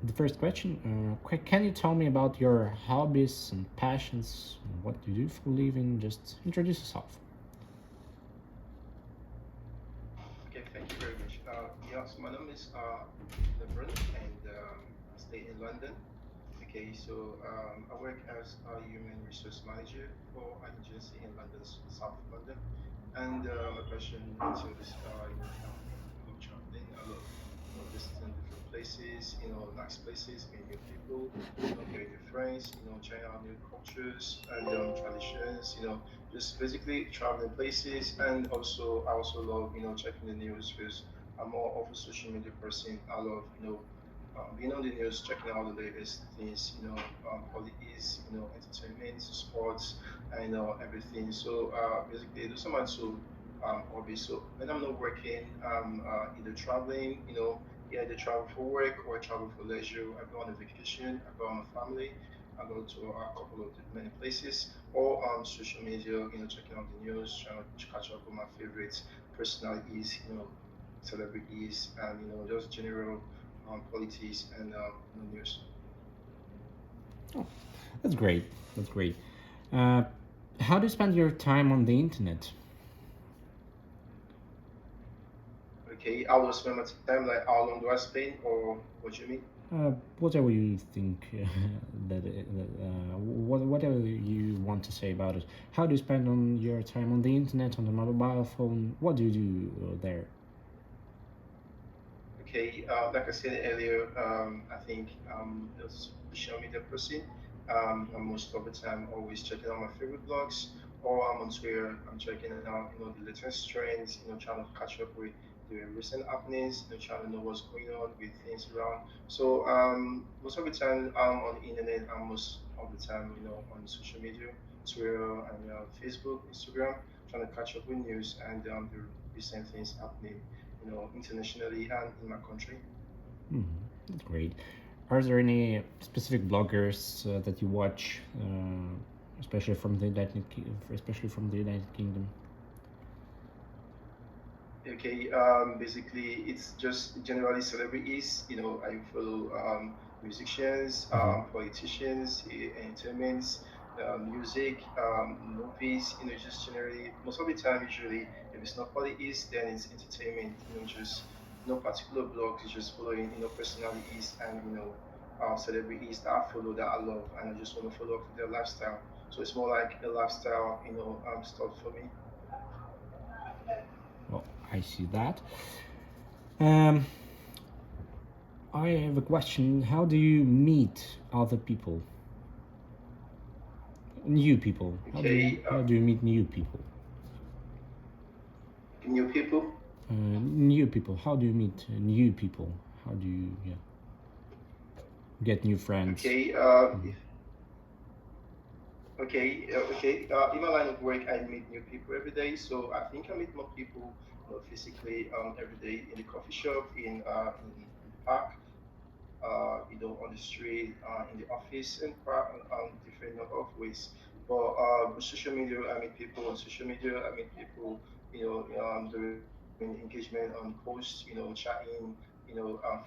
The first question, can you tell me about your hobbies and passions, what you do for a living? Just introduce yourself. Okay, thank you very much. So my name is Lebron, and I stay in London. Okay, so I work as a human resource manager for an agency in London, South London, and my passion into this, I love traveling. I love, visiting different places, nice places, meeting new people, getting new friends, trying out new cultures and traditions, just basically traveling places. And also, I also love, checking the news because I'm more of a social media person. I love, being on the news, checking out the latest things, politics, entertainment, sports, and everything. So basically, those are my two hobbies. So when I'm not working, either traveling, yeah, either travel for work or I travel for leisure. I go on a vacation. I go on my family. I go to a couple of many places, or social media, checking out the news, trying to catch up with my favorites, personalities, celebrities, and just general politics and news. Oh, that's great. That's great. Uh, how do you spend your time on the internet? Okay, I will spend my time like how long do I spend, or what you mean? Whatever you think whatever you want to say about it. How do you spend on your time on the internet, on the mobile phone? What do you do there? Okay, like I said earlier, I think the social media person. I'm most of the time always checking out my favorite blogs, or I'm on Twitter. I'm checking out, the latest trends. Trying to catch up with the recent happenings. Trying to know what's going on with things around. So most of the time I'm on the internet. I'm most of the time, on social media, Twitter and Facebook, Instagram, trying to catch up with news and the recent things happening, internationally and in my country. Hmm, that's great. Are there any specific bloggers that you watch, especially from the especially from the United Kingdom? Okay, basically, it's just generally celebrities. I follow musicians, Hmm. politicians, entertainments, music, movies. Just generally, most of the time, usually, if it's not politics, then it's entertainment. Just no particular blog. It's just following, personalities and celebrities that I follow that I love, and I just want to follow up with their lifestyle. So it's more like a lifestyle, stuff for me. Well, I see that. Um, I have a question. How do you meet other people, new people? Okay, How do you meet new people? new people. New people. How do you meet new people? How do you, yeah, get new friends? Okay, okay. In my line of work, I meet new people every day. So I think I meet more people, physically, every day in the coffee shop, in the park, on the street, in the office, and different number of ways. But with social media, I meet people on social media. I meet people, doing engagement on posts, chatting,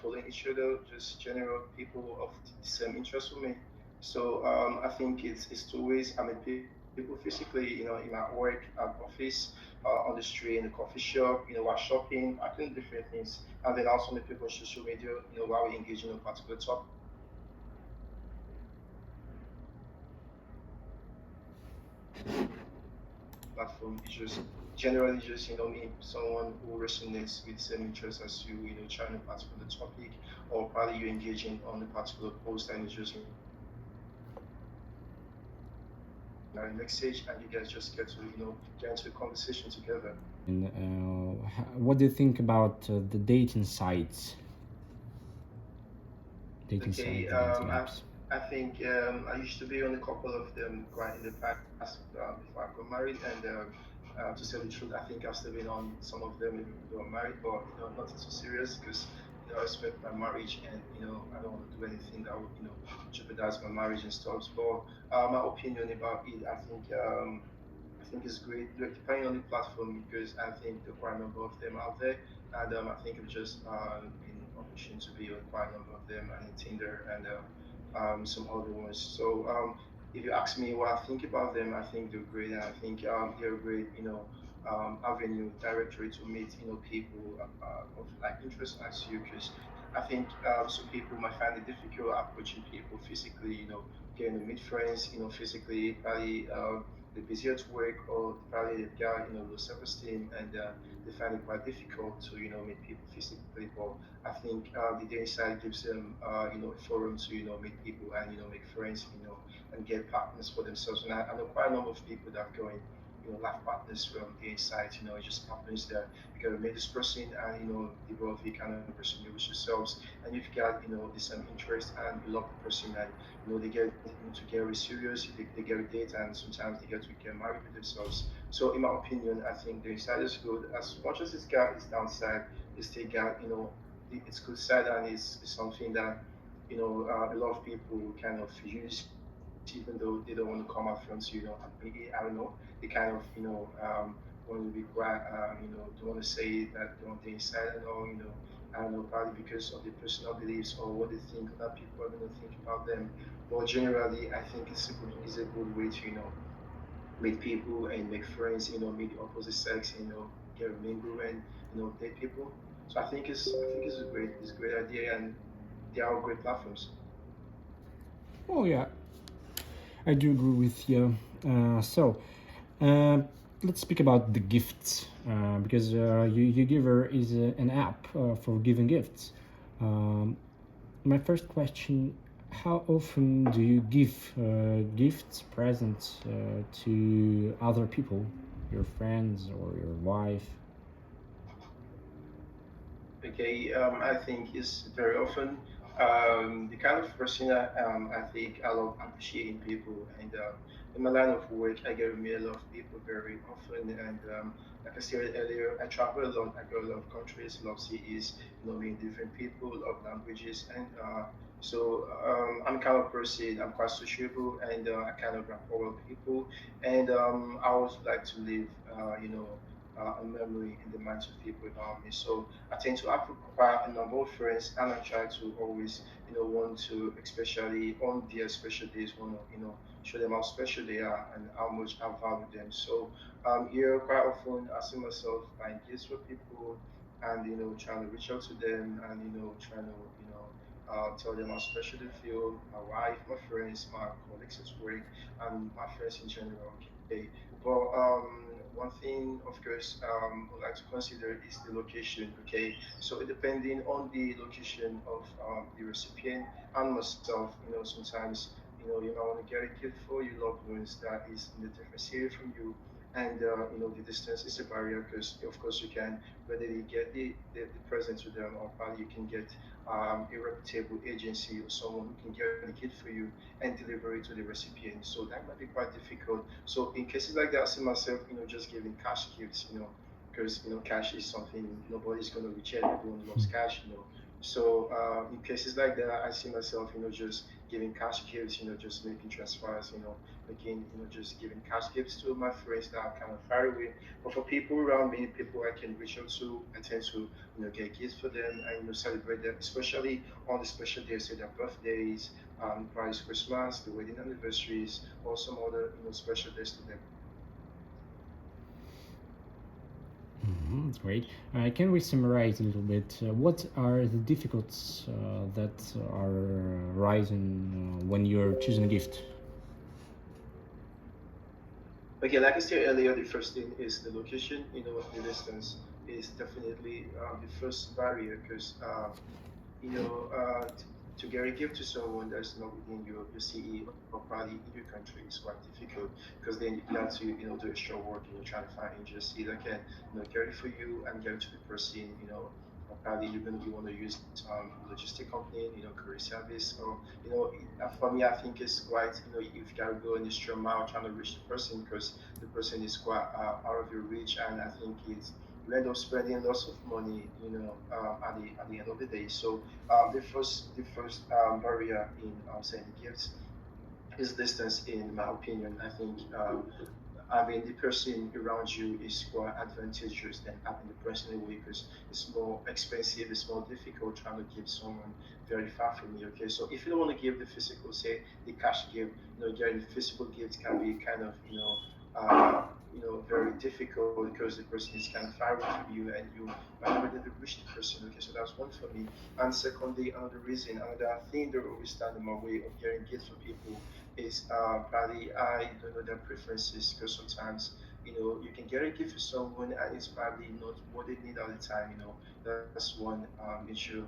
following each other, just general people of the same interest with me. So I think it's two ways. I meet people physically, in my work, at office, on the street, in the coffee shop, while shopping, I think different things. And then also meet people on social media, while we engage in a particular topic platform. It's just generally just, meet someone who resonates with the same interests as you, trying a particular topic, or probably you engaging on a particular post and it's just, message and you guys just get to, get into a conversation together. And what do you think about the Okay, the dating apps? I think I used to be on a couple of them quite in the past before I got married, and to tell the truth, I think I've still been on some of them even though I'm married, but nothing too serious because I respect my marriage and I don't want to do anything that would jeopardize my marriage and stuff. But my opinion about it, I think it's great, depending on the platform, because I think there are quite a number of them out there, and I think it's just been recognition to be on quite a number of them, and Tinder and some other ones. So if you ask me what I think about them, I think they're great, and I think they're a great, avenue, directory to meet, people of like interest as you, because I think some people might find it difficult approaching people physically, getting to meet friends, physically, probably they're busy at work, or probably they've got, low self-esteem, and they find it quite difficult to, meet people physically. But I think the day inside gives them, a forum to, meet people and, make friends, and get partners for themselves. And I know quite a number of people that are going, life partners from the inside. It just happens that you gotta meet this person and, develop the kind of person you wish yourselves. And you've got, the same interest and you love the person, and, they get into get very serious, they get a date, and sometimes they get to get married with themselves. So in my opinion, I think the inside is good. As much as it's got its downside, it's still got, its good side, and it's something that, a lot of people kind of use, even though they don't want to come out front. I don't know, they kind of, want to be quiet, don't want to say that they're on the inside and all, I don't know, probably because of their personal beliefs or what they think other people are going to think about them. But generally, I think it's a good way to, meet people and make friends, meet the opposite sex, get a mingle and, date people. So I think it's a great idea, and they are great platforms. Oh yeah, I do agree with you. So, uh, let's speak about the gifts because YouGiver is an app for giving gifts. Um, my first question: how often do you give gifts, presents to other people, your friends or your wife? Okay, I think it's very often the kind of person I think I love appreciating people, and in my line of work, I get to meet a lot of people very often, and like I said earlier, I travel a lot. I go a lot of countries, a lot of cities, meeting different people, a lot of languages, and so I'm kind of person. I'm quite sociable, and I kind of rapport with people, and I always like to leave, a memory in the minds of people around me. So I tend to have quite a number of friends, and I try to always, want to, especially on their special days, want to, show them how special they are and how much I value them. So here, quite often, I see myself buying gifts for people, and trying to reach out to them, and trying to, tell them how special they feel. My wife, my friends, my colleagues at work, and my friends in general. Okay, but one thing, of course, I would like to consider is the location. Okay, so depending on the location of the recipient and myself, sometimes you might want to get a gift for your loved ones that is in a different city from you, and the distance is a barrier, because of course you can readily get the present to them, or probably you can get a reputable agency or someone who can get the gift for you and deliver it to the recipient. So that might be quite difficult. So in cases like that, I see myself, just giving cash gifts, because cash is something nobody's going to reject. Everyone loves cash. So in cases like that, I see myself, just giving cash gifts, just making transfers, making, just giving cash gifts to my friends that are kind of far away. But for people around me, people I can reach out to, I tend to, get gifts for them and, celebrate them, especially on the special days, say their birthdays, probably Christmas, the wedding anniversaries, or some other, special days to them. Great. Can we summarize a little bit? What are the difficulties that are rising when you're choosing a gift? Okay, like I said earlier, the first thing is the location. The distance is definitely the first barrier, because to get a gift to someone that's not within your city or probably in your country is quite difficult, because then you have to, do extra work, trying to find agency that can, get it for you and get it to the person, or probably you're going to be want to use logistic company, courier service, or for me, I think it's quite, you've got to go an extra mile trying to reach the person, because the person is quite out of your reach, and I think it's you end up spending lots of money, at the end of the day. So the first barrier in sending gifts is distance. In my opinion, I think having the person around you is more advantageous than having the person away because it's more expensive, it's more difficult trying to give someone very far from you. Okay, so if you don't want to give the physical, say the cash gift, getting the physical gift can be kind of very difficult because the person is kind of far away from you and you might never get to reach the person. Okay, so that's one for me. And secondly, another reason, another thing that always stand in my way of getting gifts for people is probably I don't know their preferences because sometimes you can get a gift for someone and it's probably not what they need all the time. That's one issue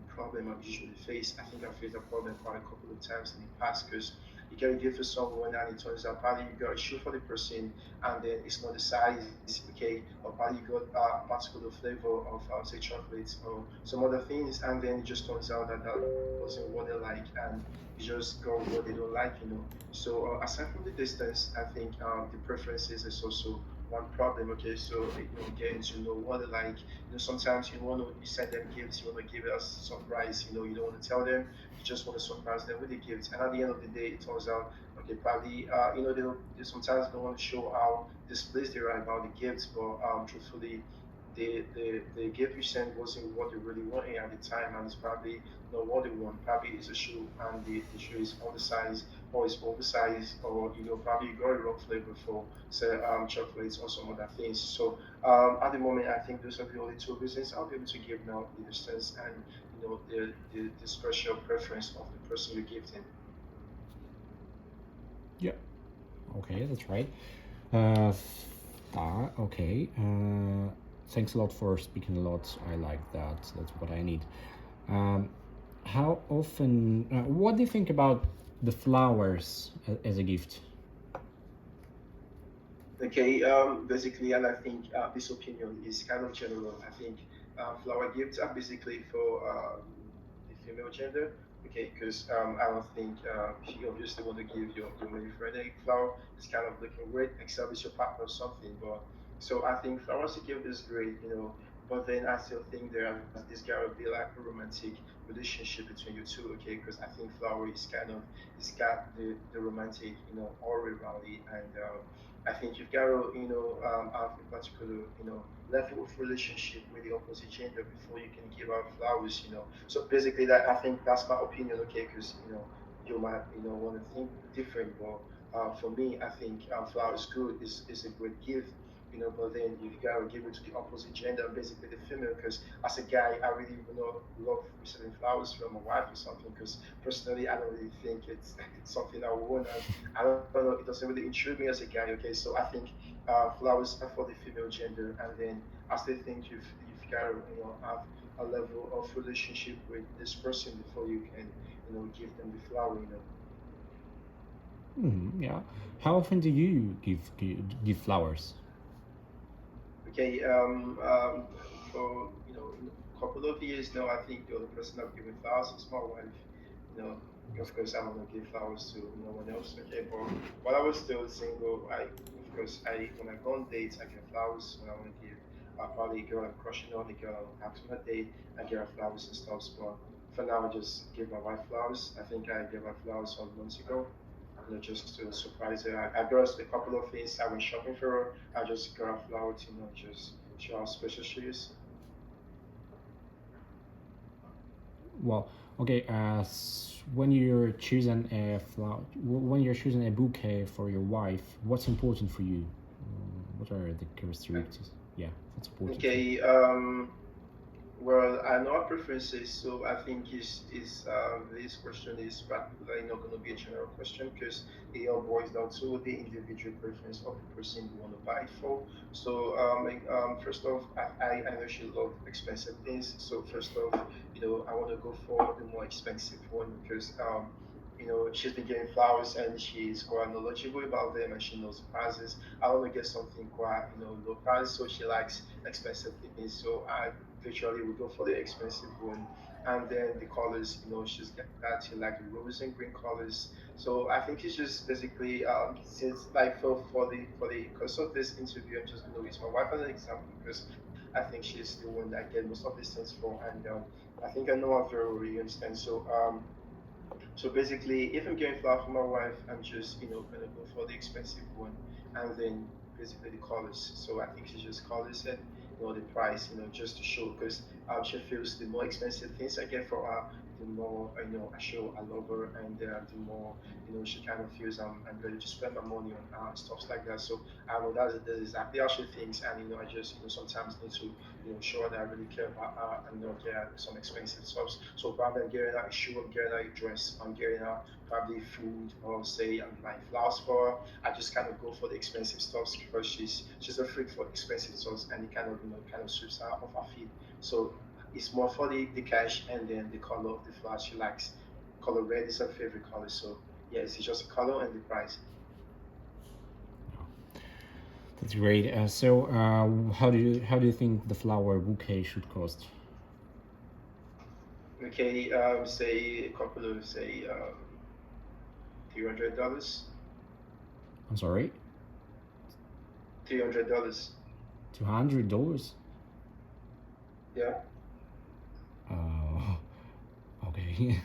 problem I've usually faced. I think I faced that problem quite a couple of times in the past because you get a gift for someone and it turns out probably you got a shoe for the person and then it's not the size, okay, or probably you got a particular flavor of say chocolates or some other things and then it just turns out that that wasn't what they like and you just go what they don't like. So aside from the distance, I think the preferences is also one problem. Okay, so getting to know what they like. Sometimes you want to you send them gifts, you want to give us surprise. You don't want to tell them, you just want to surprise them with the gifts. And at the end of the day, it turns out okay, probably they sometimes don't want to show how displeased they are about the gifts, but truthfully. The gift you sent wasn't what they really wanted at the time, and it's probably not what they want. Probably it's a shoe, and the shoe is undersized, or it's oversized, or probably you got a wrong flavor for say chocolates or some other things. So at the moment, I think those are the only two reasons I'll be able to give now the distance and the special preference of the person you're gifting. Yeah. Okay, that's right. Uh, okay. Thanks a lot for speaking a lot. I like that. That's what I need. Um, how often? What do you think about the flowers as a gift? Okay, basically, and I think this opinion is kind of general. I think flower gifts are basically for the female gender. Okay, because I don't think you obviously want to give your male friend a flower. It's kind of looking weird, except it's your partner or something. But so I think flowers to give is great. But then I still think there's got to be like a romantic relationship between you two. Okay, because I think flower is kind of it's got the romantic aura around it and. I think you've got to, have a particular, level of relationship with the opposite gender before you can give out flowers. So basically, that I think that's my opinion, okay? Because you might, want to think different, but for me, I think flowers good is a great gift. But then you've got to give it to the opposite gender, basically the female. Because as a guy, I really love receiving flowers from my wife or something. Because personally, I don't really think it's it's something I would want. I don't know. It doesn't really intrigue me as a guy. Okay, so I think flowers are for the female gender, and then I still think you've got to have a level of relationship with this person before you can give them the flower. Yeah. How often do you give flowers? Okay, for a couple of years now, I think the only person I've given flowers is my wife. You know, of course, I don't give flowers to no one else. Okay, but while I was still single, of course, when I go on dates, I get flowers when I want to give. Probably a girl I'm crushing on, a girl I'm asking on a date, I give her flowers and stuff. But for now, I just give my wife flowers. I think I gave her flowers some months ago. Just to surprise her. I got a couple of things. I went shopping for her. I just got a flower to, just show how special she is. Well, okay. When you're choosing a flower, when you're choosing a bouquet for your wife, what's important for you? What are the characteristics? Yeah, what's important for you? Okay. Well, I know our preferences, so I think this question is particularly not going to be a general question because it all boils down to the individual preference of the person you want to buy it for. So, first off, I know she love expensive things. So first off, I want to go for the more expensive one because she's been getting flowers and she's quite knowledgeable about them and she knows the prices. I want to get something quite low price, so she likes expensive things. So I virtually we go for the expensive one. And then the colors, she's got she like the rose and green colors. So I think it's just basically since like for the course of this interview, I'm just gonna use my wife as an example because I think she's the one that get most of these things for, and I think I know her very well. You understand? So So basically, if I'm getting flower for my wife, I'm just gonna go for the expensive one, and then basically the colors. So I think she just colors it, the price, just to show because she feels the more expensive things I get for her, the more I show I love her, and the more she kind of feels I'm ready to spend my money on her and stuff like that. So I know that's exactly how she thinks, and I just sometimes need to show her that I really care about her and not get her some expensive stuff. So probably I'm getting her a shoe, I'm getting her a dress, I'm getting her probably food, or say I'm buying flowers for her. I just kind of go for the expensive stuffs because she's a freak for expensive stuffs, and it kind of kind of sweeps her off her feet. So it's more for the cash and then the color of the flowers she likes. Color red is her favorite color, so yeah, it's just a color and the price. That's great. So, how do you think the flower bouquet should cost? Okay, say a couple of say $300. I'm sorry, $300. $200. Yeah, Okay.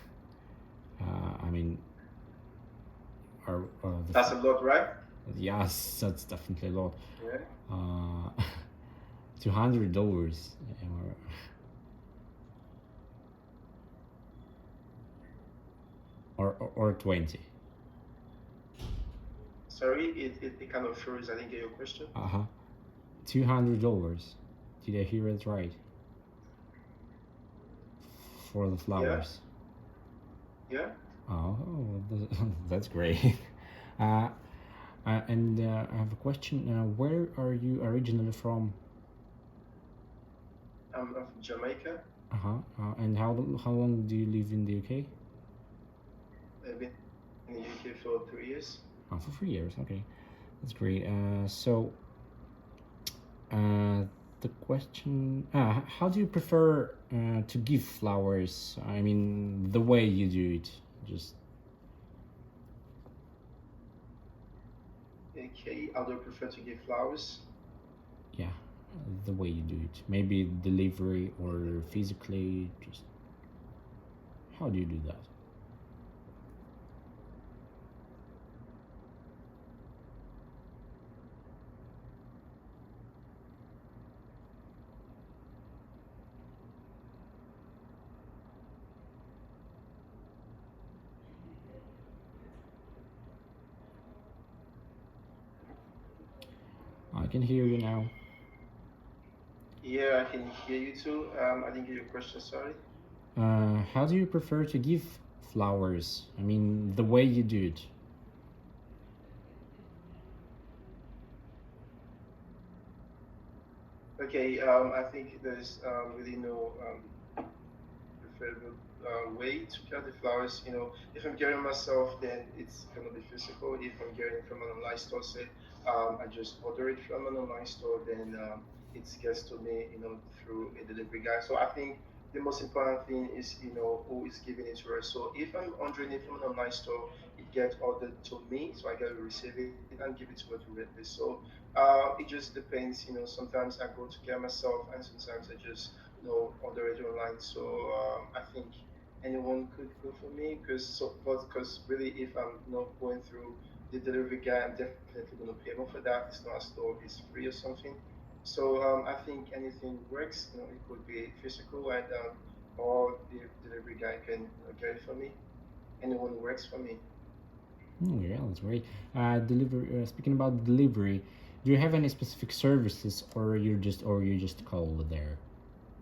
I mean, are the that's a lot, right? yes, that's definitely a lot. Yeah. Uh, $200 or 20. Sorry, it kind of froze. I didn't get your question. Uh-huh. $200. Did I hear it right? For the Yeah, flowers. yeah. Oh, that's great. uh, and I have a question. Where are you originally from? I'm from Jamaica. Uh-huh. And how long do you live in the UK? I've been in the UK for 3 years. For 3 years. Okay, that's great. The question: how do you prefer to give flowers? I mean, the way you do it. Just Okay, I do prefer to give flowers. yeah, the way you do it. Maybe delivery or physically. Just how do you do that? I can hear you now. Yeah, I can hear you too. I didn't get your question. Sorry. How do you prefer to give flowers? I mean, the way you do it. Okay. I think there's really no preferable way to cut the flowers. If I'm getting myself, then it's gonna be physical. If I'm getting from an online store, say, I just order it from an online store, then it gets to me, through a delivery guy. So I think the most important thing is, who is giving it to us. So if I'm ordering it from an online store, it gets ordered to me, so I gotta receive it and give it to her directly. So it just depends. Sometimes I go to get myself, and sometimes I just order it online. So I think anyone could go for me because really if I'm not going through the delivery guy, I'm definitely going to pay more for that. It's not a store, it's free or something. So I think anything works. It could be physical and or the delivery guy can get it for me. Anyone works for me. Yeah, that's great. Delivery. Speaking about delivery, do you have any specific services, or you just call there,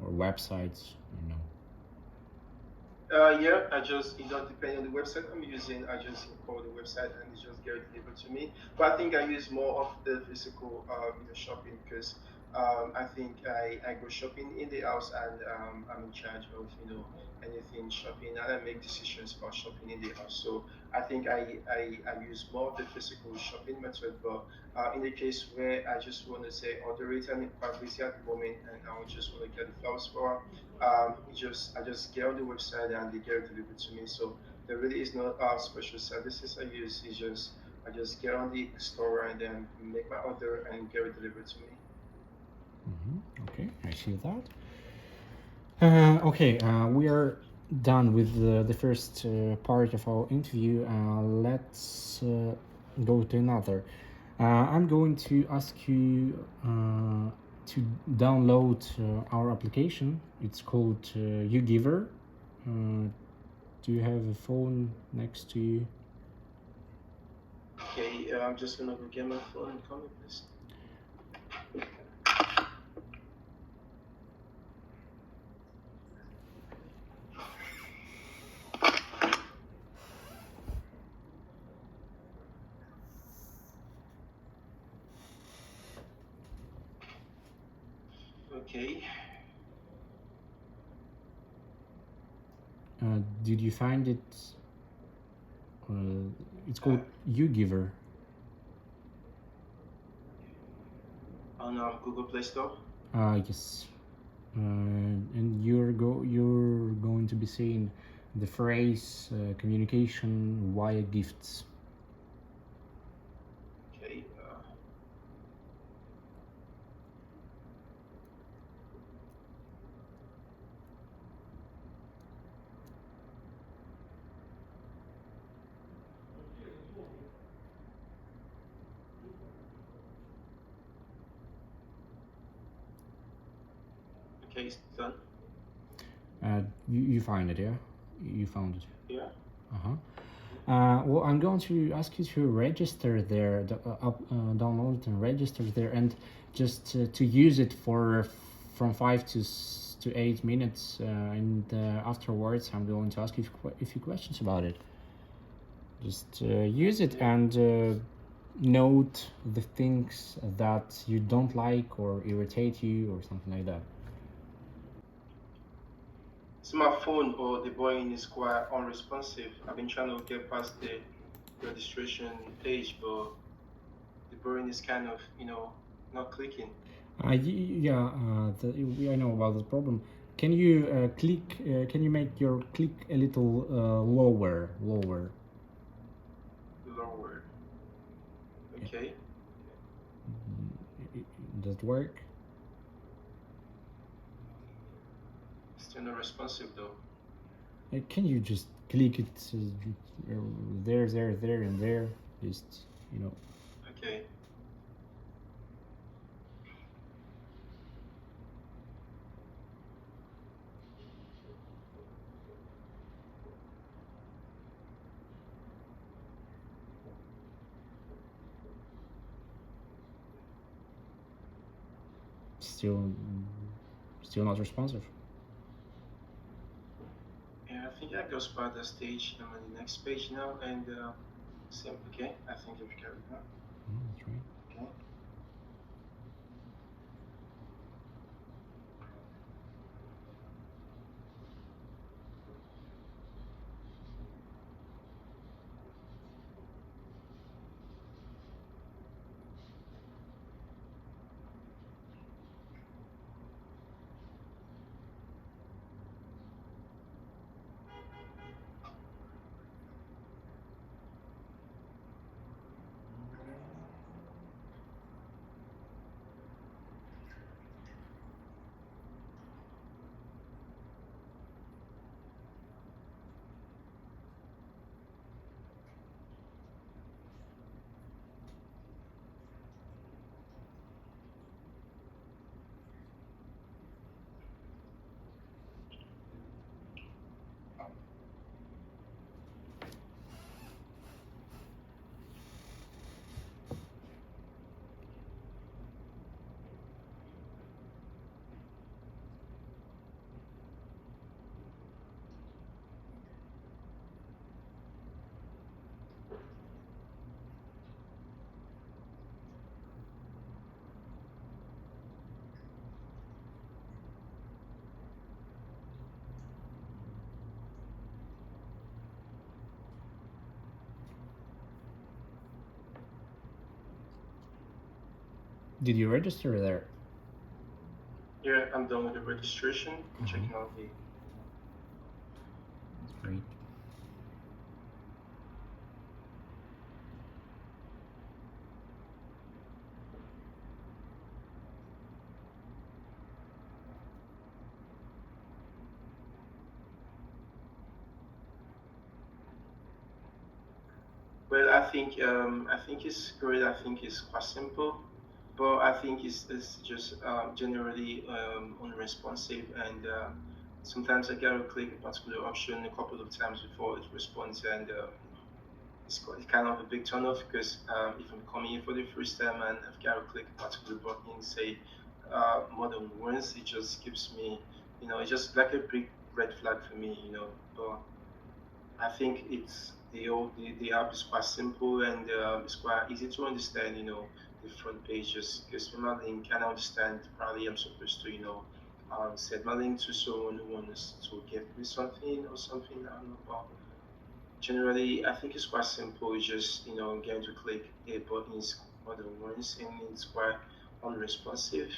or websites? You know. Yeah, it does depend on the website I'm using. I just call the website and it just get delivered to me. But I think I use more of the physical, shopping because I think I go shopping in the house and I'm in charge of, anything shopping and I make decisions about shopping in the house. So I think I use more of the physical shopping method. But in the case where I just want to say order it and I'm quite busy at the moment and I would just want to get the flowers for her, I just get on the website and they get it delivered to me. So there really is no special services I use. It's just I just get on the store and then make my order and get it delivered to me. Okay, I see that. Okay, we are. done with the first part of our interview, let's go to another. I'm going to ask you to download our application. It's called YouGiver. Do you have a phone next to you? Okay, I'm just gonna go get my phone and call me, please. Okay. Did you find it? It's called YouGiver. On Google Play Store. Yes. And you're going to be seeing the phrase communication via gifts. Okay. Okay, it's done. You find it, yeah? You found it. Yeah. Uh-huh. Well, I'm going to ask you to register there, download it and register there, and just to use it for from 5 to 8 minutes, and afterwards I'm going to ask you a few questions about it. Just use it and note the things that you don't like or irritate you or something like that. Smartphone or the button is quite unresponsive. I've been trying to get past the registration page, but the button is kind of, not clicking. Yeah, I know about the problem. Can you click? Can you make your click a little lower? Lower. Lower. Okay. Does it work? Still not responsive though. Can you just click it there, there, and there? Just Okay. still, still not responsive. Yeah, I think I goes past the stage. I'm on the next page now, and same. Okay, I think I've carried on. That's right. Okay. Did you register there? Yeah, I'm done with the registration. I'm checking out the. That's great. I think it's good. I think it's quite simple, but I think it's just generally unresponsive, and sometimes I gotta click a particular option a couple of times before it responds, and it's kind of a big turn off because if I'm coming in for the first time and I've got to click a particular button, say more than once, it just gives me, it's just like a big red flag for me, But I think the app is quite simple and it's quite easy to understand, the front page just gives me my link and I understand probably I'm supposed to, send my link to someone who wants to give me something or something. I don't know, but generally, I think it's quite simple. It's just, getting to click a button is more than once and it's quite unresponsive.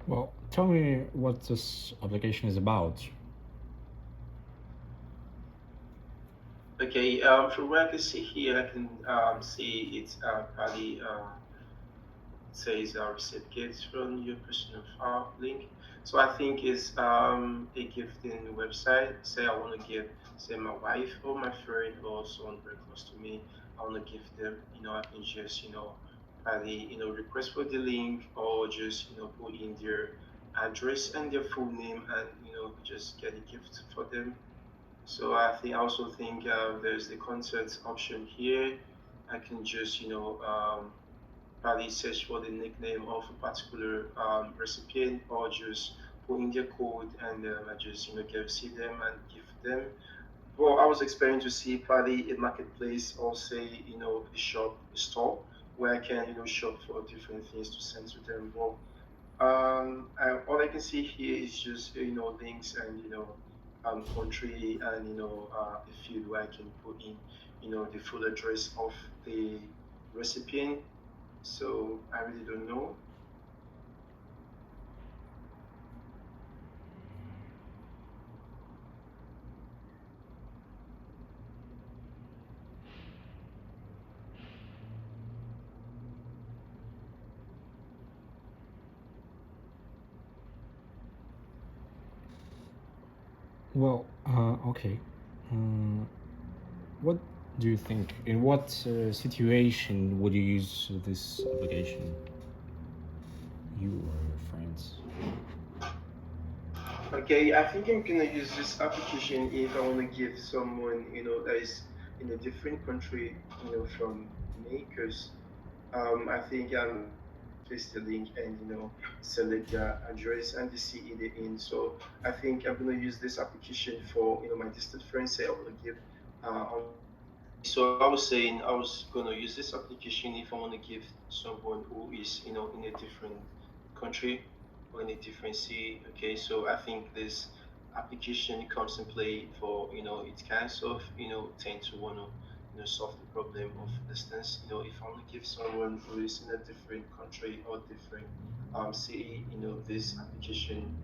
Well, tell me what this application is about. Okay, from what I can see here, I can see it's probably says receive gifts from your personal file link. So I think it's a gifting website. Say I want to give, say my wife or my friend or someone very close to me. I want to give them. I can just probably request for the link or just put in their address and their full name and just get a gift for them. So I also think there's the contact option here. I can just probably search for the nickname of a particular recipient or just put in their code and I just get see them and give them. Well, I was expecting to see probably a marketplace or say a shop, a store where I can shop for different things to send to them. Well, all I can see here is just links and country and a field where I can put in the full address of the recipient. So I really don't know. Well, okay. Um, what do you think? In what situation would you use this application? You or your friends? Okay, I think I'm gonna use this application if I want to give someone that is in a different country from me because I think I'm paste the link and select the address and the city they're in. So I think I'm gonna use this application for my distant friends. Say I want to give so I was saying I was gonna use this application if I want to give someone who is in a different country or in a different city. Okay, so I think this application comes in play for it kind of tend to want to solve the problem of distance. If I want to give someone who is in a different country or different city, this application.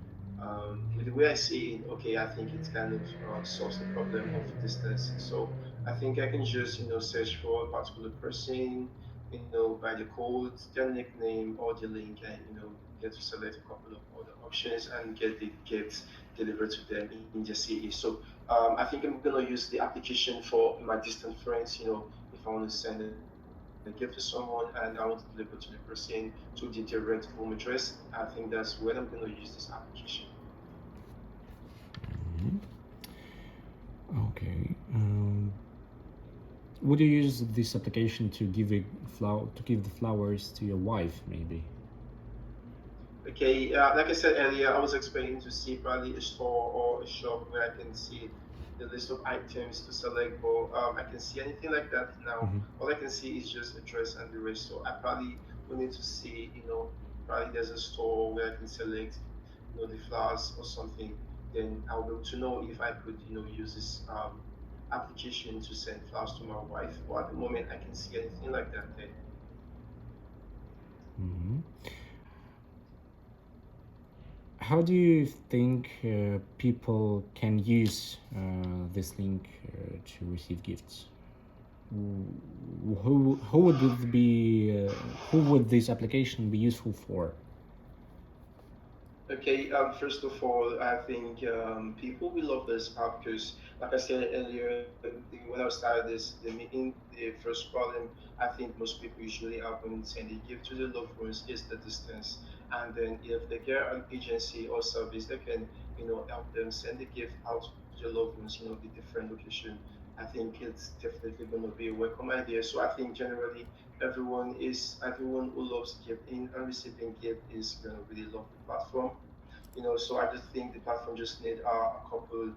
With the way I see it, okay, I think it kind of solves the problem of distance. So I think I can just, search for a particular person, by the code, their nickname, or the link, and get to select a couple of other options and get the gifts delivered to them in the city. So I think I'm gonna use the application for my distant friends. If I want to send a gift to someone and I want to deliver to the person to the direct home address, I think that's when I'm gonna use this application. Mhm. Okay. Would you use this application to give the flowers to your wife, maybe? Okay, like I said earlier, I was expecting to see probably a store or a shop where I can see the list of items to select, but I can see anything like that now. Hmm. All I can see is just a dress and the rest. So I probably will need to see, probably there's a store where I can select, the flowers or something. Then I'll be able to know if I could, use this application to send flowers to my wife. But at the moment, I can see anything like that there. Hmm. how do you think people can use this link to receive gifts? Who would it be? Who would this application be useful for? Okay, first of all, I think people will love this app because, like I said earlier, when I started the first problem I think most people usually have when sending gift to their loved ones is the distance. And then if they get an agency or service that can, help them send the gift out to their loved ones, the different location, I think it's definitely going to be a welcome idea. So I think generally everyone who loves gifting and receiving gift is going to really love the platform. So I just think the platform just need a couple,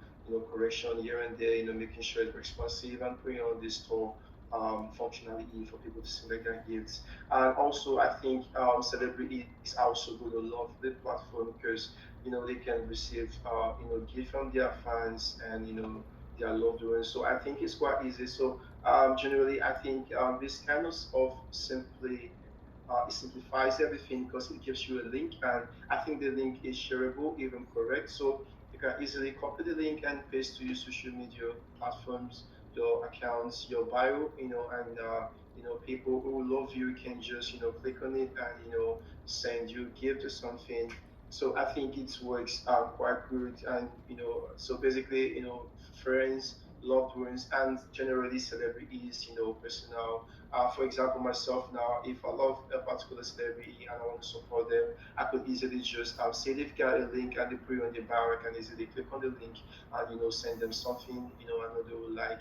correction here and there, making sure it's responsive and putting on the store functionality for people to select their gifts. And also, I think celebrities also going to love the platform because, they can receive, gift from their fans and, their loved ones. So I think it's quite easy. So generally, I think this kind of stuff it simplifies everything because it gives you a link, and I think the link is shareable, even correct. So you can easily copy the link and paste to your social media platforms, your accounts, your bio, and people who love you can just click on it and send you gift or something. So I think it works quite good, and so basically friends, loved ones, and generally celebrities, personal for example, myself now, if I love a particular celebrity and I want to support them, I could easily just say they've got a link and they put it on the bio. I can easily click on the link and send them something I know they will like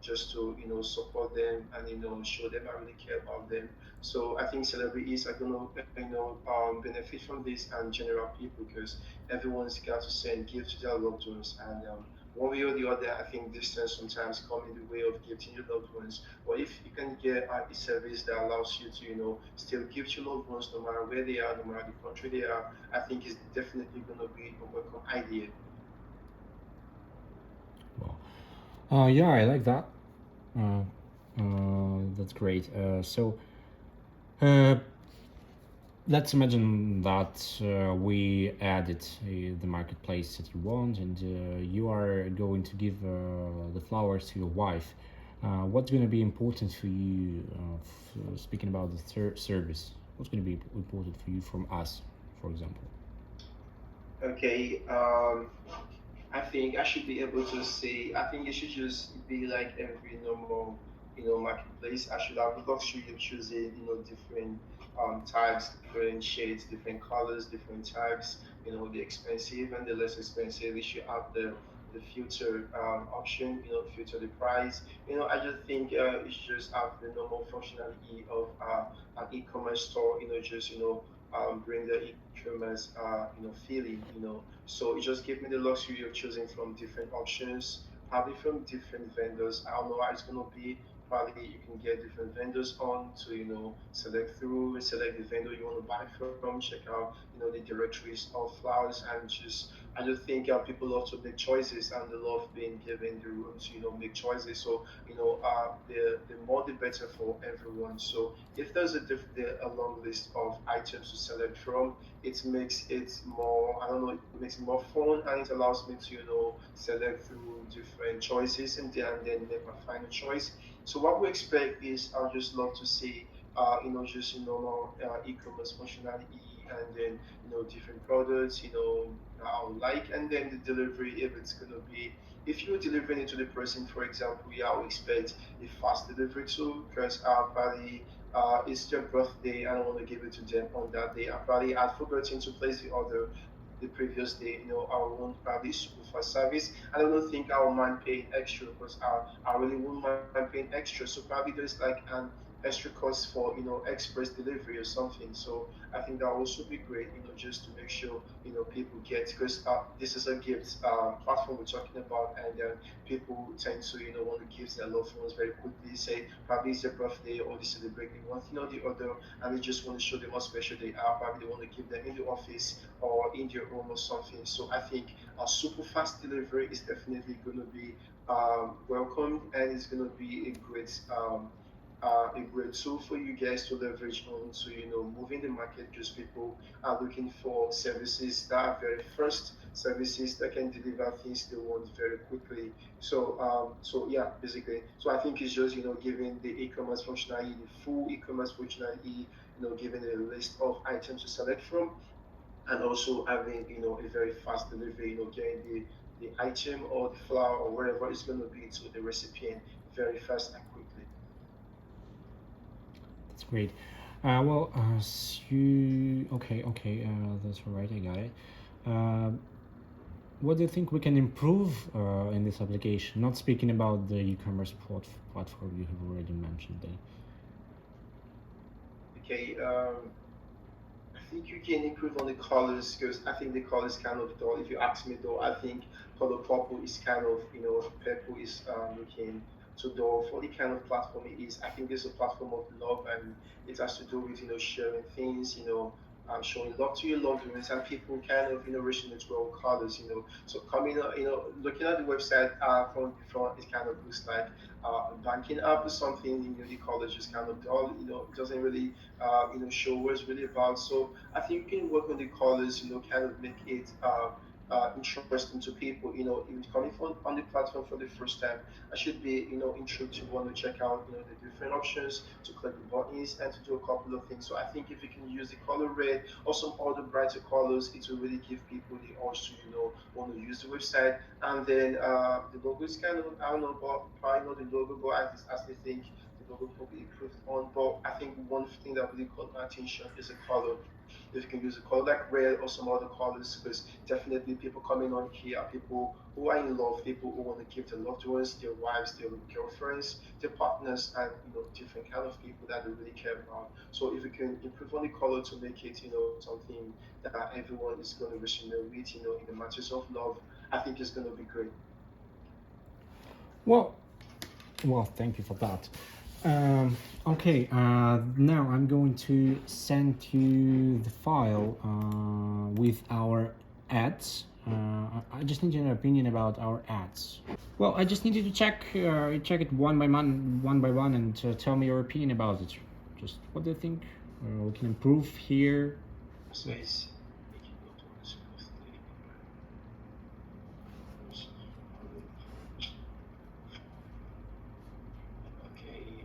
just to support them and show them I really care about them. So I think celebrities are gonna benefit from this and general people because everyone's got to send gifts to their loved ones and. One way or the other, I think distance sometimes come in the way of gifting your loved ones, or if you can get a service that allows you to, still give to loved ones no matter where they are, no matter the country they are, I think it's definitely going to be a welcome idea. Well, yeah, I like that. That's great. Uh, let's imagine that we added the marketplace that you want, and you are going to give the flowers to your wife. What's going to be important for you? Speaking about the service, what's going to be important for you from us, for example? Okay, I think I should be able to say, I think it should just be like every normal, marketplace. I should have the luxury of choosing, different tags, different shades, different colors, different tags, the expensive and the less expensive. It should have the filter option, filter the price. I just think it should just have the normal functionality of an e-commerce store, just, bring the e-commerce, feeling, so it just gave me the luxury of choosing from different options, probably from different vendors. I don't know how it's gonna be. Probably you can get different vendors on to select through, select the vendor you want to buy from, check out the directories of flowers, and I just think people love to make choices and they love being given the room to make choices. So the more the better for everyone. So if there's a long list of items to select from, it makes it more, I don't know, it makes it more fun and it allows me to select through different choices and then make my final choice. So what we expect is I'll just love to see just normal e-commerce functionality, and then different products I would like, and then the delivery, if it's gonna be, if you're delivering it to the person, for example, yeah, I would expect a fast delivery too, because probably it's their birthday. I don't want to give it to them on that day. I probably had forgotten to place the order the previous day. I want probably super fast service. I don't think I will mind paying extra because I really won't mind paying extra. So probably there's like an extra cost for express delivery or something. So I think that will also be great. Just to make sure people get, because this is a gift platform we're talking about, and people tend to want to give their loved ones very quickly. Say probably it's their birthday or they celebrate one thing or the other, and they just want to show them how special they are. Probably they want to give them in the office or in their home or something. So I think a super fast delivery is definitely going to be welcomed, and it's going to be a great a great tool for you guys to leverage on to moving the market. Just people are looking for services that are very first services that can deliver things they want very quickly. So yeah, basically. So I think it's just giving the e-commerce functionality, the full e-commerce functionality, giving a list of items to select from, and also having a very fast delivery, getting the item or the flour or whatever it's going to be to the recipient very fast and quickly. That's great. Well, you okay. That's all right. I got it. Uh, what do you think we can improve in this application? Not speaking about the e-commerce platform you have already mentioned. Okay, I think you can improve on the colors because I think the color is kind of dull. If you ask me though, I think color purple is kind of, purple is looking too dull for the kind of platform it is. I think it's a platform of love, and it has to do with, sharing things, showing love to your loved ones, and people kind of, resonate well colors, So coming, looking at the website from the front, it kind of looks like a banking app or something. The color just kind of dull, it doesn't really show what it's really about. So I think you can work on the colors, kind of make it interesting to people. If coming on the platform for the first time, I should be, intrigued to want to check out, the different options to click the buttons and to do a couple of things. So I think if you can use the color red or some other brighter colors, it will really give people the urge to, want to use the website. And then the logo is kind of, I don't know, but probably not the logo, but I still think the logo probably improved on. But I think one thing that really caught my attention is the color. If you can use a color like red or some other colors, because definitely people coming on here are people who are in love, people who want to give their loved ones, their wives, their girlfriends, their partners, and different kind of people that they really care about. So if you can improve on the color to make it, something that everyone is going to resonate with, in the matters of love, I think it's going to be great. Well, well, thank you for that. Okay, now I'm going to send you the file with our ads. I just need your opinion about our ads. Well, I just need you to check it one by one, and tell me your opinion about it. Just what do you think we can improve here? Space. Okay.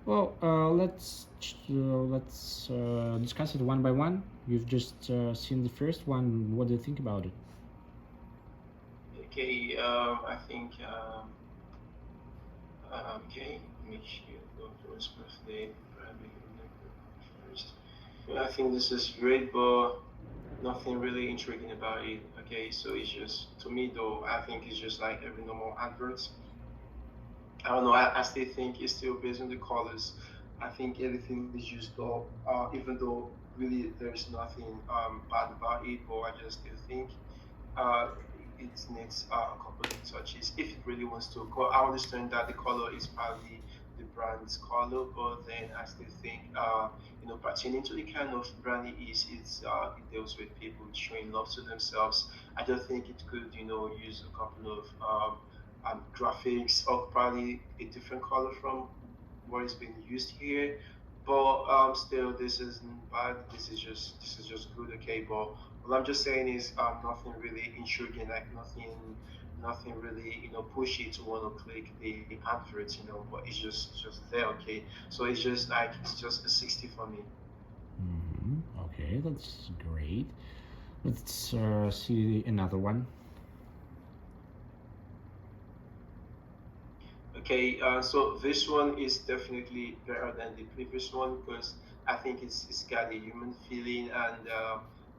Well, let's discuss it one by one. You've just seen the first one. What do you think about it? Okay. I think. Okay. Make sure you go for his birthday. Probably first. I think this is great, but nothing really intriguing about it. Okay, so it's just to me though. I think it's just like every normal advert. I don't know. I still think it's still based on the colors. I think everything is used up, even though really there's nothing bad about it. But I just still think uh, it needs a couple of touches if it really wants to. I understand that the color is probably the brand's color, but then I still think, pertaining to the kind of brand it is, it deals with people showing love to themselves. I don't think it could, use a couple of graphics or probably a different color from what is being used here. But still, this isn't bad. This is just good. Okay, but what I'm just saying is nothing really intriguing, like nothing really pushy to want to click the advert, but it's just there. Okay, so it's just like it's just a 60 for me. Okay, that's great. Let's see another one. Okay, so this one is definitely better than the previous one because I think it's got a human feeling, and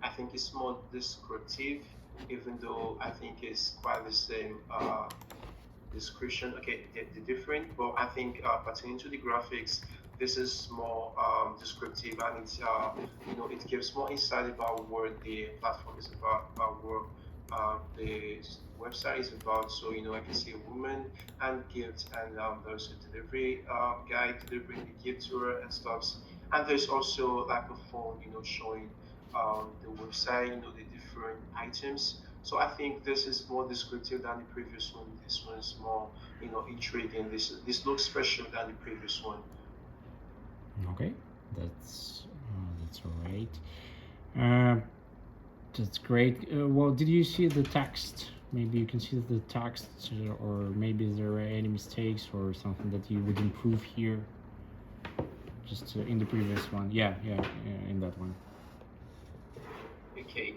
I think it's more descriptive, even though I think it's quite the same description. Okay, the different, but I think pertaining to the graphics, this is more descriptive, and it gives more insight about what the platform is about what the website is about. So I can see a woman and gift, and there's a delivery guy delivering the gift to her and stuff. And there's also like a phone, showing the website, the different items. So I think this is more descriptive than the previous one. This one is more, intriguing. This looks special than the previous one. Okay, that's all right. Uh, that's great. Well, did you see the text? Maybe you can see the text, or maybe there are any mistakes or something that you would improve here. Just in the previous one, yeah, in that one. Okay, you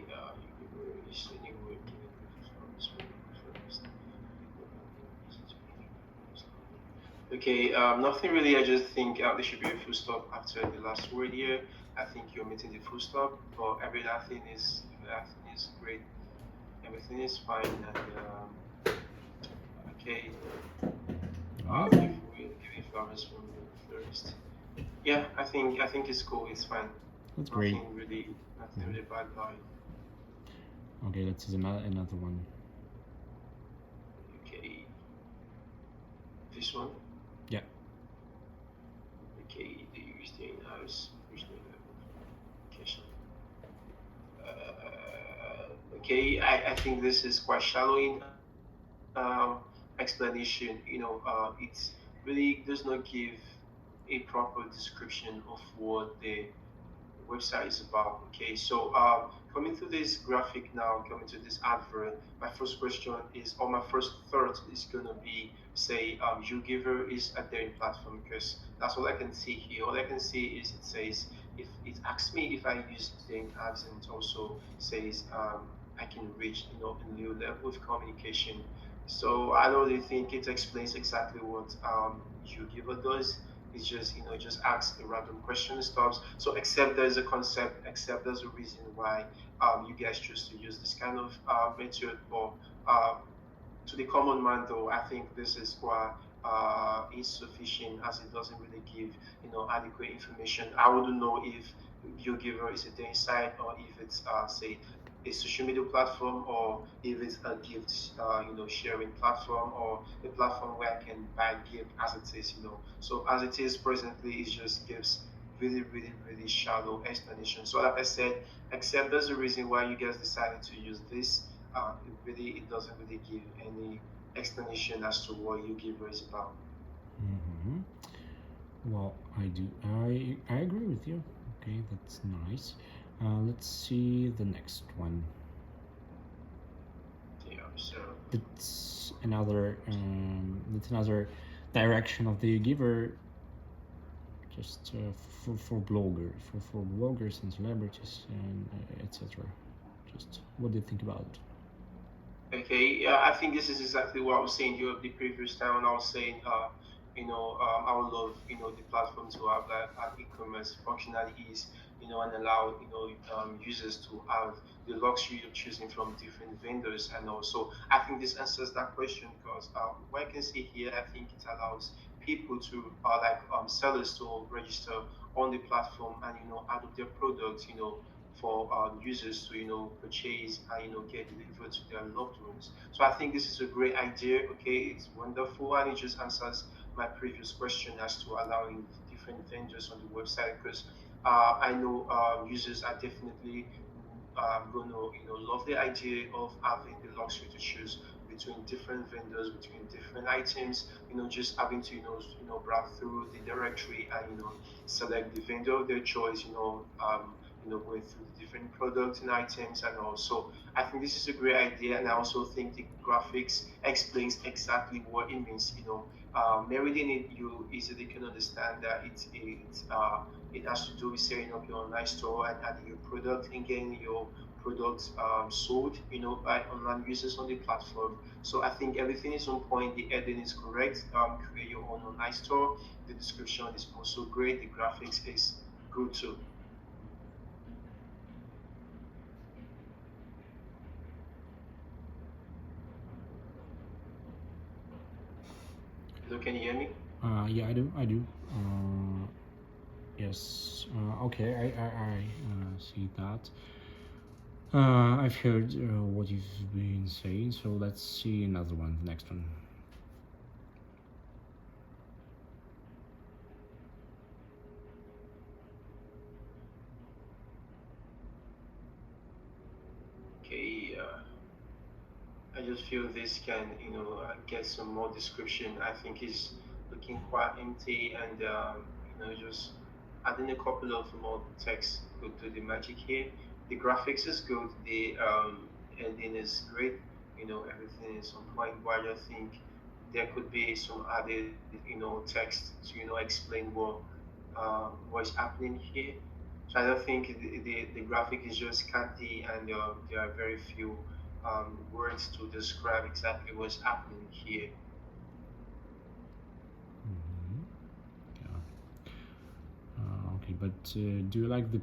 were listening with okay, nothing really. I just think there should be a full stop after the last word here. I think you're meeting the full stop, but everything is great. Everything is fine, and okay, Oh, if we give flowers from the first, yeah, I think it's cool. It's fine. that's great. Nothing really bad about it. Okay, let's see another one. Okay, this one. Yeah. Okay, do you stay in house? You stay in vacation. Okay, I think this is quite shallow in explanation. It really does not give a proper description of what the website is about. Okay, so coming to this graphic now, coming to this advert, my first question is, or my first thought is gonna be, say, YouGiver is a daring platform because that's all I can see here. All I can see is it says if it asks me if I use daring apps, and it also says I can reach a new level of communication. So I don't really think it explains exactly what YouGiver does. It's just just ask a random question and stuff. So except there's a concept, except there's a reason why you guys choose to use this kind of method. But uh, to the common man, though, I think this is quite insufficient as it doesn't really give adequate information. I wouldn't know if GeoGiver is a day site or if it's say a social media platform or if it's a gift sharing platform or a platform where I can buy gift as it is. So as it is presently, it just gives really shallow explanation. So like I said, except there's a reason why you guys decided to use this, it doesn't really give any explanation as to what YouGiver is about. Mm-hmm. Well, I agree with you. Okay, that's nice. Let's see the next one. So It's another direction of the giver, just for bloggers, for bloggers and celebrities and etc. Just what do you think about it? okay, yeah, I think this is exactly what I was saying the previous time when I was saying, I would love, the platform to have like an e-commerce functionalities, and allow, users to have the luxury of choosing from different vendors. And also, I think this answers that question because what I can see here, I think it allows people to, like sellers to register on the platform and, add up their products, for users to purchase and get delivered to their loved ones. So I think this is a great idea. Okay, it's wonderful, and it just answers my previous question as to allowing different vendors on the website because I know users are definitely going to love the idea of having the luxury to choose between different vendors, between different items. Just having to browse through the directory and select the vendor of their choice. Going through the different products and items, and also I think this is a great idea, and I also think the graphics explains exactly what it means. Reading it, you easily can understand that it has to do with setting up your online store and adding your product and getting your products sold, by online users on the platform. So I think everything is on point. The heading is correct. Create your own online store. The description is also great. The graphics is good too. Hello, can you hear me? Yeah, I do. Yes. Okay, I see that. I've heard what you've been saying, so let's see another one, the next one. Okay. I just feel this can, get some more description. I think it's looking quite empty, and just adding a couple of more text could do the magic here. The graphics is good. The ending is great. Everything is on point. But I just think there could be some added, text to, explain what is happening here. So I don't think the graphic is just candy, and there are very few words to describe exactly what's happening here. Hmm. Yeah. Okay, but do you like the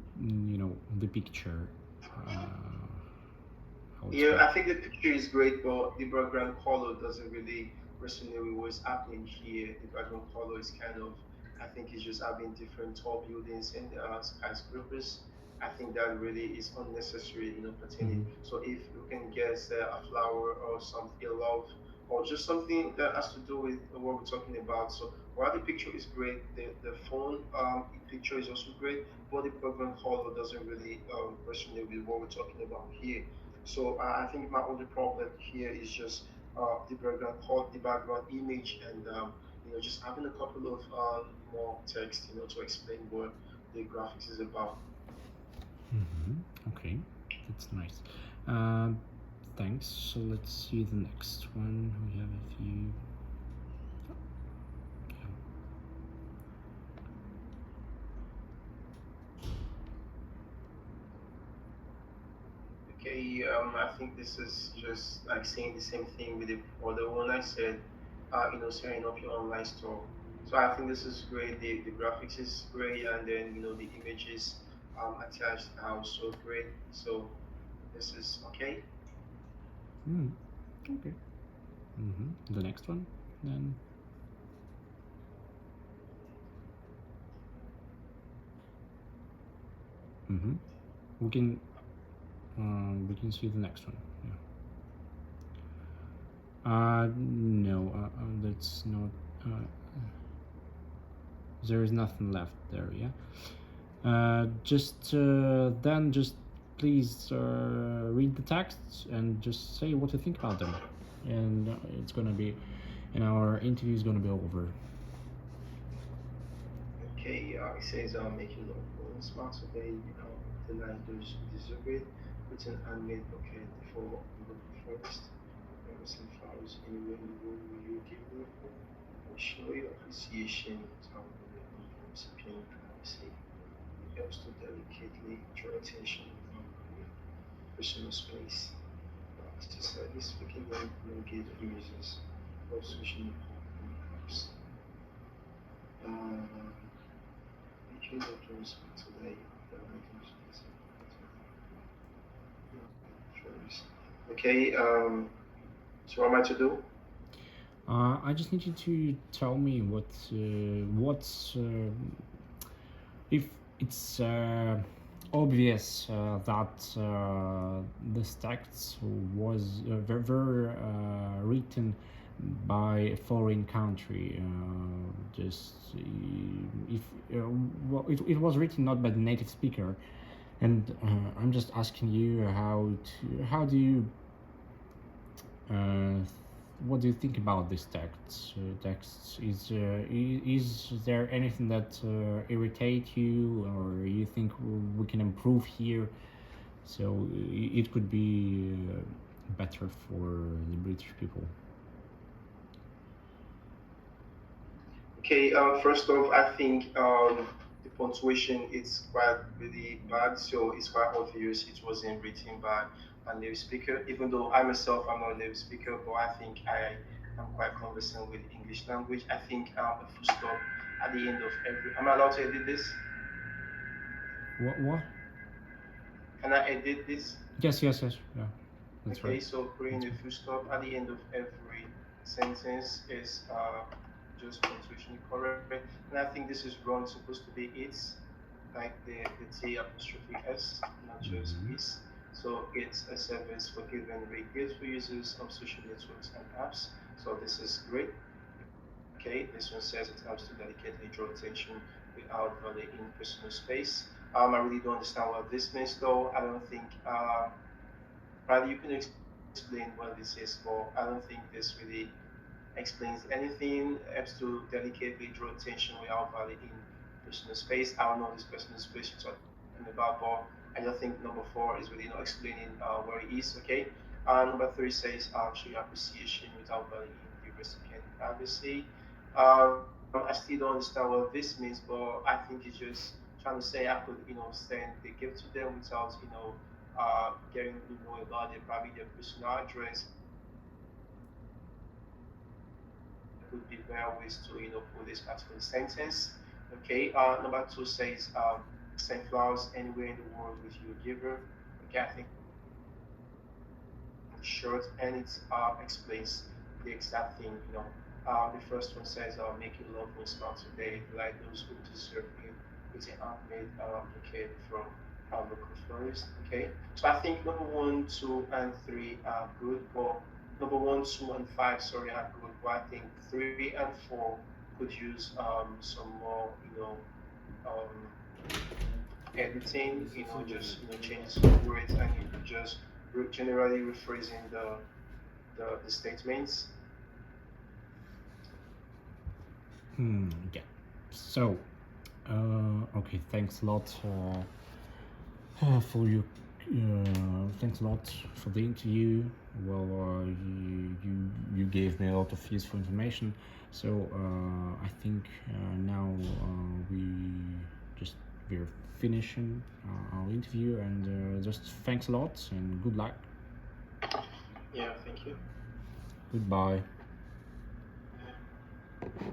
the picture? How it's Yeah, going? I think the picture is great, but the background color doesn't really resonate with what's happening here. The background color is kind of, I think it's just having different tall buildings and skyscrapers. I think that really is unnecessary, pertaining. Hmm. So if you can guess a flower or something, a love, or just something that has to do with what we're talking about. So while the picture is great, the phone picture is also great, but the background color doesn't really resonate with what we're talking about here. So I think my only problem here is just the background image, and just having a couple of more text, to explain what the graphics is about. Hmm. Okay, that's nice. Uh, Thanks. So let's see the next one. We have a few. Okay, I think this is just like saying the same thing with the other one I said, setting up your online store. So I think this is great. The graphics is great, and then the images attached are also great. So this is okay. Mm, okay. The next one, then. Mm-hmm. We can we can see the next one. Yeah. No, that's not. Uh, there is nothing left there. Yeah. Just then, just please read the texts and just say what you think about them, and it's gonna be, and our interview is gonna be over. Okay, it says making love on smart survey, the line does disobey with an handmade bouquet for the forest. Some flowers anywhere in the world will you give me or show your appreciation without relying on recipient privacy. It helps to delicately draw attention to your personal space. As a service speaking when engage users of social networking apps. Um, Making the close today, the items first. Okay, so what am I to do? I just need you to tell me what's if it's obvious that this text was written by a foreign country. Just if well, it was written not by the native speaker, and I'm just asking you how do you uh, what do you think about this text? Texts is there anything that irritate you, or you think we can improve here? So it could be better for the British people. Okay, first off, I think the punctuation is quite really bad, so it's quite obvious it wasn't written by a native speaker. Even though I myself am not a native speaker, but I think I am quite conversant with English language. I think a full stop at the end of every. Am I allowed to edit this? What? Can I edit this? Yes, yes, yes. Yeah, that's right. Okay, so putting That's a full stop at the end of every sentence is just punctuation correct. And I think this is wrong. It's supposed to be it's, like the T apostrophe S, not right. just is. So it's a service for giving gratuitous users of social networks and apps. So this is great. Okay, this one says it helps to delicately draw attention without violating personal space. I really don't understand what this means though. I don't think, Riley, you can explain. explain what this is for. I don't think this really explains anything, helps to delicately draw attention without violating personal space. I don't know this personal space you're talking about, but I don't think number four is really not explaining where it is. Okay. Number three says show your appreciation without violating the recipient privacy. I still don't understand what this means, but I think it's just trying to say I could, send the gift to them without, getting to know about their probably their personal address. There could be better ways to, put this particular sentence. Okay. Number two says send flowers anywhere in the world with your giver. Okay, I think short and it explains the exact thing. The first one says, "Make your loved ones smile today, like those who deserve it, with a handmade bouquet from our local florist." Okay, so I think number one, two, and three are good, but number one, two, and five, sorry, are good. But I think three and four could use some more, um, editing, just changing some words and just generally rephrasing the statements. Yeah. So, okay, thanks a lot for your. Thanks a lot for the interview. Well, you gave me a lot of useful information. So I think now we just we're finishing our interview, and just thanks a lot and good luck. Yeah, thank you. Goodbye. Yeah.